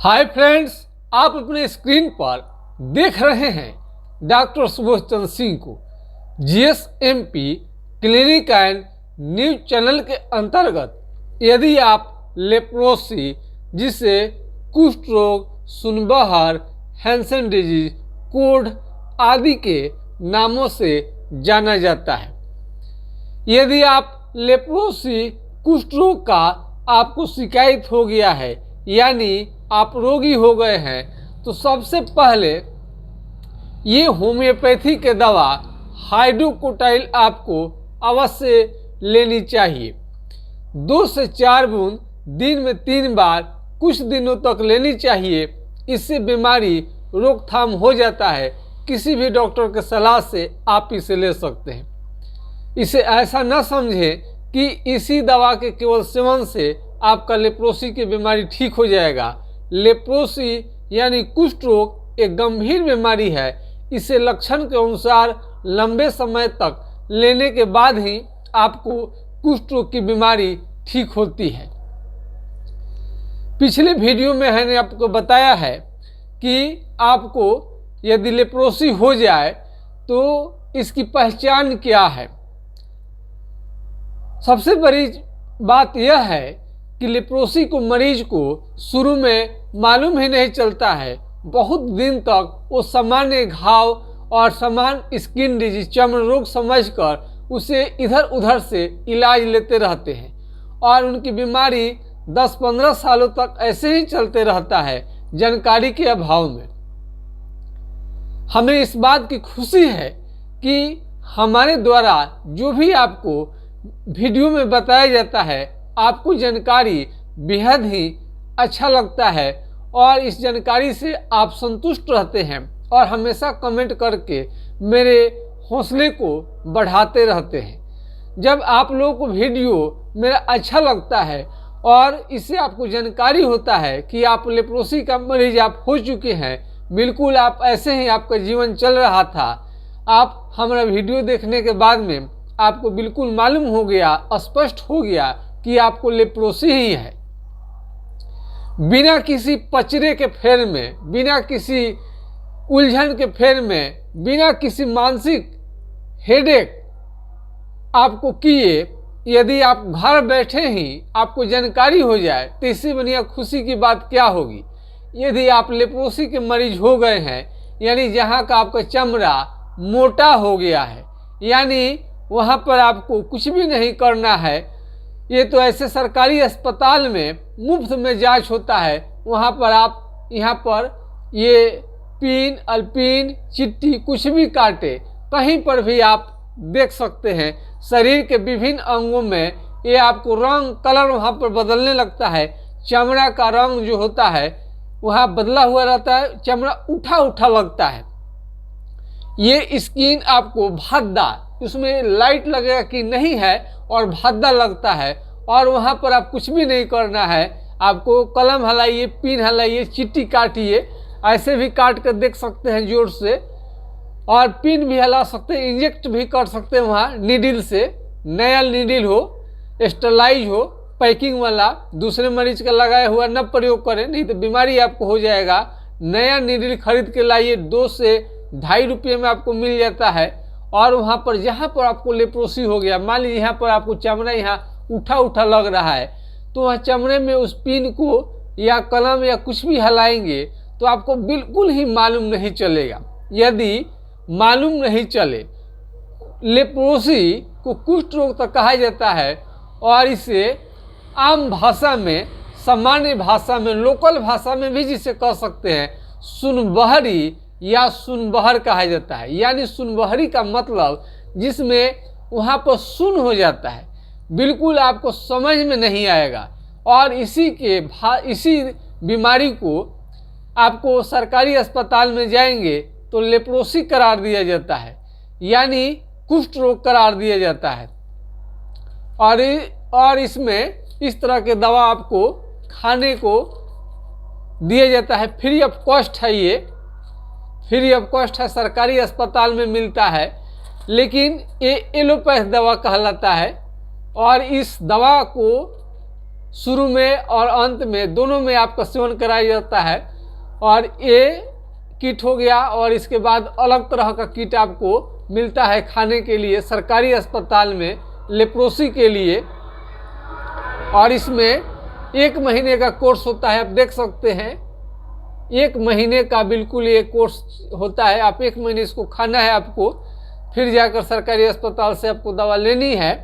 Hi friends, आप अपने screen पर देख रहे हैं डॉक्टर सुबोध चंद्र सिंह को जीएसएमपी क्लिनिक एंड न्यूज चैनल के अंतर्गत। यदि आप लेप्रोसी, जिसे कुष्ठ रोग, सुनबहर, हैंसन डिजीज, कोढ़ आदि के नामों से जाना जाता है, यदि आप लेप्रोसी कुष्ठ रोग का आपको शिकायत हो गया है यानी आप रोगी हो गए हैं, तो सबसे पहले ये होम्योपैथी के दवा हाइड्रोकोटाइल आपको अवश्य लेनी चाहिए। 2 से 4 बूंद दिन में 3 बार कुछ दिनों तक लेनी चाहिए। इससे बीमारी रोकथाम हो जाता है। किसी भी डॉक्टर के सलाह से आप इसे ले सकते हैं। इसे ऐसा न समझें कि इसी दवा के केवल सेवन से आपका लेप्रोसी की बीमारी ठीक हो जाएगा। लेप्रोसी यानी कुष्ठ रोग एक गंभीर बीमारी है। इसे लक्षण के अनुसार लंबे समय तक लेने के बाद ही आपको कुष्ठ रोग की बीमारी ठीक होती है। पिछले वीडियो में मैंने आपको बताया है कि आपको यदि लेप्रोसी हो जाए तो इसकी पहचान क्या है। सबसे बड़ी बात यह है कि लेप्रोसी को मरीज को शुरू में मालूम ही नहीं चलता है। बहुत दिन तक वो सामान्य घाव और सामान्य स्किन डिजीज, चर्म रोग समझकर उसे इधर उधर से इलाज लेते रहते हैं और उनकी बीमारी 10-15 सालों तक ऐसे ही चलते रहता है, जानकारी के अभाव में। हमें इस बात की खुशी है कि हमारे द्वारा जो भी आपको वीडियो में बताया जाता है, आपको जानकारी बेहद ही अच्छा लगता है और इस जानकारी से आप संतुष्ट रहते हैं और हमेशा कमेंट करके मेरे हौसले को बढ़ाते रहते हैं। जब आप लोगों को वीडियो मेरा अच्छा लगता है और इससे आपको जानकारी होता है कि आप लेप्रोसी का मरीज आप हो चुके हैं, बिल्कुल आप ऐसे ही आपका जीवन चल रहा था, आप हमारा वीडियो देखने के बाद में आपको बिल्कुल मालूम हो गया, स्पष्ट हो गया कि आपको लेप्रोसी ही है। बिना किसी पचड़े के फेर में, बिना किसी उलझन के फेर में, बिना किसी मानसिक हेडेक आपको किए, यदि आप घर बैठे ही आपको जानकारी हो जाए तो इससे बढ़िया खुशी की बात क्या होगी। यदि आप लेप्रोसी के मरीज हो गए हैं यानी जहाँ का आपका चमड़ा मोटा हो गया है, यानी वहाँ पर आपको कुछ भी नहीं करना है। ये तो ऐसे सरकारी अस्पताल में मुफ्त में जांच होता है, वहाँ पर आप यहाँ पर ये पिन, अल्पिन, चिट्ठी कुछ भी काटे, कहीं पर भी आप देख सकते हैं। शरीर के विभिन्न अंगों में ये आपको रंग कलर वहाँ पर बदलने लगता है। चमड़ा का रंग जो होता है वहाँ बदला हुआ रहता है, चमड़ा उठा उठा लगता है। ये स्किन आपको भद्दा, उसमें लाइट लगेगा कि नहीं है और भद्दा लगता है और वहाँ पर आप कुछ भी नहीं करना है। आपको कलम हलाइए, पिन हलाइए, चिट्ठी काटिए, ऐसे भी काट कर देख सकते हैं जोर से, और पिन भी हिला सकते हैं, इंजेक्ट भी कर सकते हैं वहाँ नीडल से। नया नीडल हो, स्टरलाइज हो, पैकिंग वाला, दूसरे मरीज का लगाया हुआ न प्रयोग करें, नहीं तो बीमारी आपको हो जाएगा। नया नीडल खरीद के लाइए, 2 से 2.5 रुपये में आपको मिल जाता है। और वहाँ पर जहाँ पर आपको लेप्रोसी हो गया, मान लीजिए यहाँ पर आपको चमड़ा यहाँ उठा उठा लग रहा है, तो वहाँ चमड़े में उस पिन को या कलम या कुछ भी हलाएंगे तो आपको बिल्कुल ही मालूम नहीं चलेगा। यदि मालूम नहीं चले, लेप्रोसी को कुष्ठ रोग तक कहा जाता है और इसे आम भाषा में, सामान्य भाषा में, लोकल भाषा में भी जिसे कह सकते हैं सुनबहरी या सुनबहर कहा जाता है। यानी सुनबहरी का मतलब जिसमें वहाँ पर सुन हो जाता है, बिल्कुल आपको समझ में नहीं आएगा। और इसी बीमारी को आपको सरकारी अस्पताल में जाएंगे तो लेप्रोसी करार दिया जाता है, यानी कुष्ठ रोग करार दिया जाता है। और इसमें इस तरह के दवा आपको खाने को दिया जाता है। फ्री ऑफ कॉस्ट है, ये फ्री ऑफ कॉस्ट है, सरकारी अस्पताल में मिलता है, लेकिन ये एलोपैथ दवा कहलाता है। और इस दवा को शुरू में और अंत में दोनों में आपका सेवन कराया जाता है। और ये किट हो गया, और इसके बाद अलग तरह का किट आपको मिलता है खाने के लिए सरकारी अस्पताल में लेप्रोसी के लिए। और इसमें 1 महीने का कोर्स होता है, आप देख सकते हैं 1 महीने का बिल्कुल ये कोर्स होता है। आप 1 महीने इसको खाना है आपको, फिर जाकर सरकारी अस्पताल से आपको दवा लेनी है।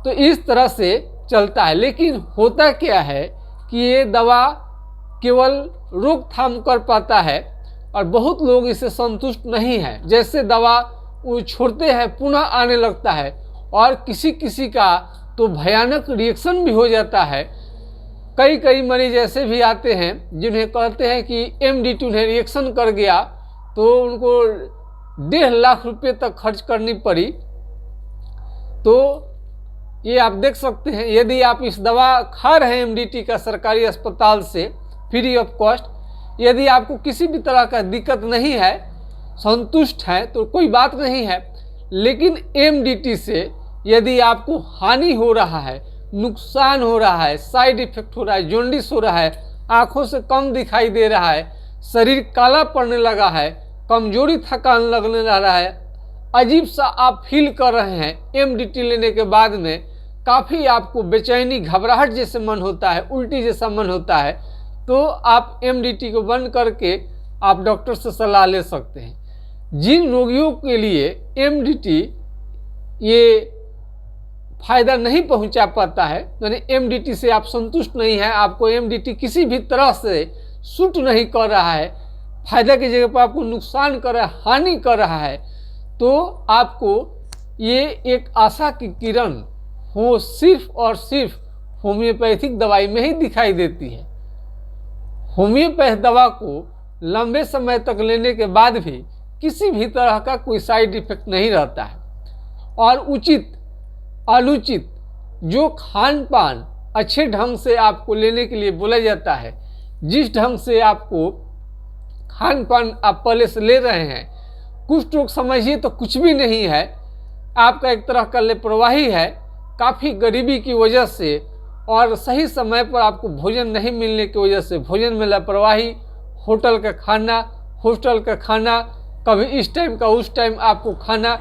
तो इस तरह से चलता है। लेकिन होता क्या है कि ये दवा केवल रोकथाम कर पाता है और बहुत लोग इससे संतुष्ट नहीं हैं। जैसे दवा वो छोड़ते हैं पुनः आने लगता है, और किसी किसी का तो भयानक रिएक्शन भी हो जाता है। कई मरीज ऐसे भी आते हैं जिन्हें कहते हैं कि MDT उन्हें रिएक्शन कर गया तो उनको 1.5 लाख रुपये तक खर्च करनी पड़ी। तो ये आप देख सकते हैं, यदि आप इस दवा खा रहे हैं MDT का सरकारी अस्पताल से फ्री ऑफ कॉस्ट, यदि आपको किसी भी तरह का दिक्कत नहीं है, संतुष्ट है तो कोई बात नहीं है। लेकिन MDT से यदि आपको हानि हो रहा है, नुकसान हो रहा है, साइड इफेक्ट हो रहा है, जॉन्डिस हो रहा है, आँखों से कम दिखाई दे रहा है, शरीर काला पड़ने लगा है, कमजोरी थकान लगने लगा है, अजीब सा आप फील कर रहे हैं MDT लेने के बाद में, काफ़ी आपको बेचैनी घबराहट जैसे मन होता है, उल्टी जैसा मन होता है, तो आप MDT को बंद करके आप डॉक्टर से सलाह ले सकते हैं। जिन रोगियों के लिए MDT ये फायदा नहीं पहुंचा पाता है, यानी MDT से आप संतुष्ट नहीं है, आपको MDT किसी भी तरह से सूट नहीं कर रहा है, फायदा की जगह पर आपको नुकसान कर रहा है, हानि कर रहा है, तो आपको ये एक आशा की किरण हो सिर्फ और सिर्फ होम्योपैथिक दवाई में ही दिखाई देती है। होम्योपैथ दवा को लंबे समय तक लेने के बाद भी किसी भी तरह का कोई साइड इफेक्ट नहीं रहता है। और उचित अनुचित जो खान पान अच्छे ढंग से आपको लेने के लिए बोला जाता है, जिस ढंग से आपको खान पान आप पहले से ले रहे हैं, कुष्ठ रोग समझिए तो कुछ भी नहीं है, आपका एक तरह का लापरवाही है। काफ़ी गरीबी की वजह से और सही समय पर आपको भोजन नहीं मिलने की वजह से भोजन में लापरवाही, होटल का खाना, हॉस्टल का खाना, कभी इस टाइम का उस टाइम आपको खाना,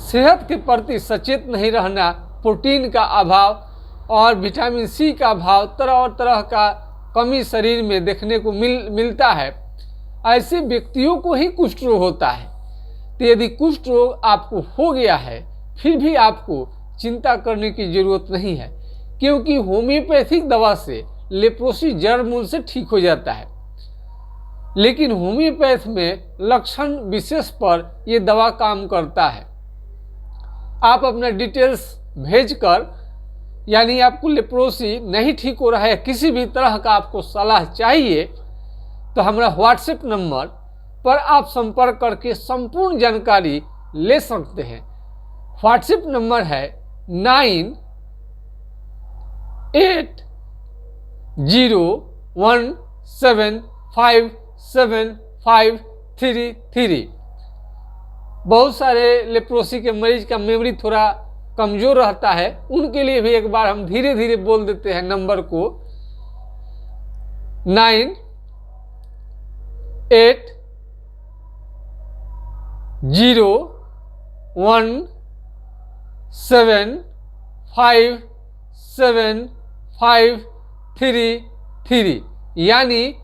सेहत के प्रति सचेत नहीं रहना, प्रोटीन का अभाव और विटामिन सी का अभाव, तरह और तरह का कमी शरीर में देखने को मिलता है। ऐसे व्यक्तियों को ही कुष्ठ रोग होता है। तो यदि कुष्ठ रोग आपको हो गया है, फिर भी आपको चिंता करने की जरूरत नहीं है, क्योंकि होम्योपैथिक दवा से लेप्रोसी जड़ मूल से ठीक हो जाता है। लेकिन होम्योपैथ में लक्षण विशेष पर यह दवा काम करता है। आप अपना डिटेल्स भेजकर, यानी आपको लेप्रोसी नहीं ठीक हो रहा है, किसी भी तरह का आपको सलाह चाहिए, तो हमारा व्हाट्सएप नंबर पर आप संपर्क करके संपूर्ण जानकारी ले सकते हैं। व्हाट्सएप नंबर है 9801757533। बहुत सारे लेप्रोसी के मरीज का मेमोरी थोड़ा कमज़ोर रहता है, उनके लिए भी एक बार हम धीरे धीरे बोल देते हैं नंबर को। 9801757533, यानी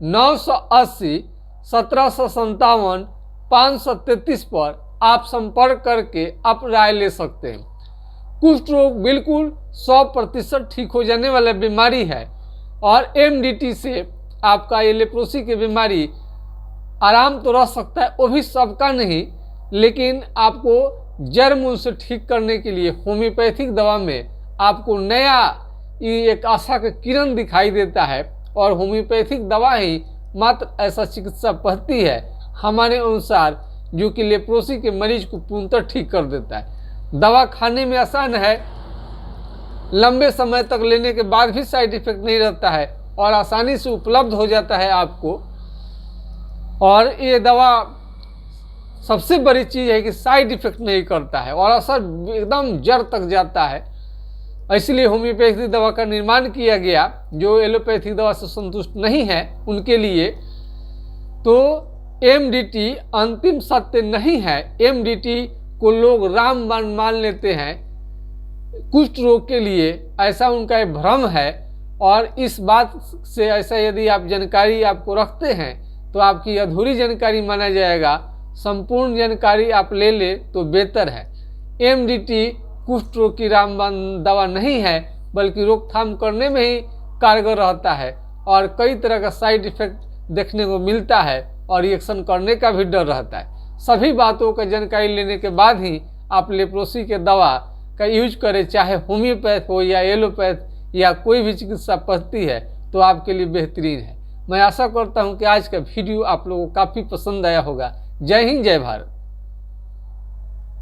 980 1757 533 पर आप संपर्क करके आप राय ले सकते हैं। कुष्ठ रोग बिल्कुल 100% ठीक हो जाने वाला बीमारी है, और MDT से आपका ये लेप्रोसी की बीमारी आराम तो रह सकता है, वो भी सबका नहीं, लेकिन आपको जड़ मूल से ठीक करने के लिए होम्योपैथिक दवा में आपको नया एक आशा का किरण दिखाई देता है। और होम्योपैथिक दवा ही मात्र ऐसा चिकित्सा पद्धति है हमारे अनुसार जो कि लेप्रोसी के मरीज को पूर्णतः ठीक कर देता है। दवा खाने में आसान है, लंबे समय तक लेने के बाद भी साइड इफेक्ट नहीं रहता है, और आसानी से उपलब्ध हो जाता है आपको। और ये दवा सबसे बड़ी चीज़ है कि साइड इफेक्ट नहीं करता है और असर एकदम जड़ तक जाता है। इसलिए होम्योपैथिक दवा का निर्माण किया गया। जो एलोपैथिक दवा से संतुष्ट नहीं है उनके लिए तो एमडीटी अंतिम सत्य नहीं है। एमडीटी को लोग रामबाण मान लेते हैं कुष्ठ रोग के लिए, ऐसा उनका एक भ्रम है। और इस बात से ऐसा यदि आप जानकारी आपको रखते हैं तो आपकी अधूरी जानकारी माना जाएगा। संपूर्ण जानकारी आप ले ले तो बेहतर है। एमडीटी कुष्ठ रोग की रामबाण दवा नहीं है, बल्कि रोकथाम करने में ही कारगर रहता है और कई तरह का साइड इफेक्ट देखने को मिलता है और रिएक्शन करने का भी डर रहता है। सभी बातों का जानकारी लेने के बाद ही आप लेप्रोसी के दवा का यूज करें, चाहे होम्योपैथ हो या एलोपैथ या कोई भी चिकित्सा पद्धति है तो आपके लिए बेहतरीन है। मैं आशा करता हूं कि आज का वीडियो आप लोगों को काफ़ी पसंद आया होगा। जय हिंद, जय भारत।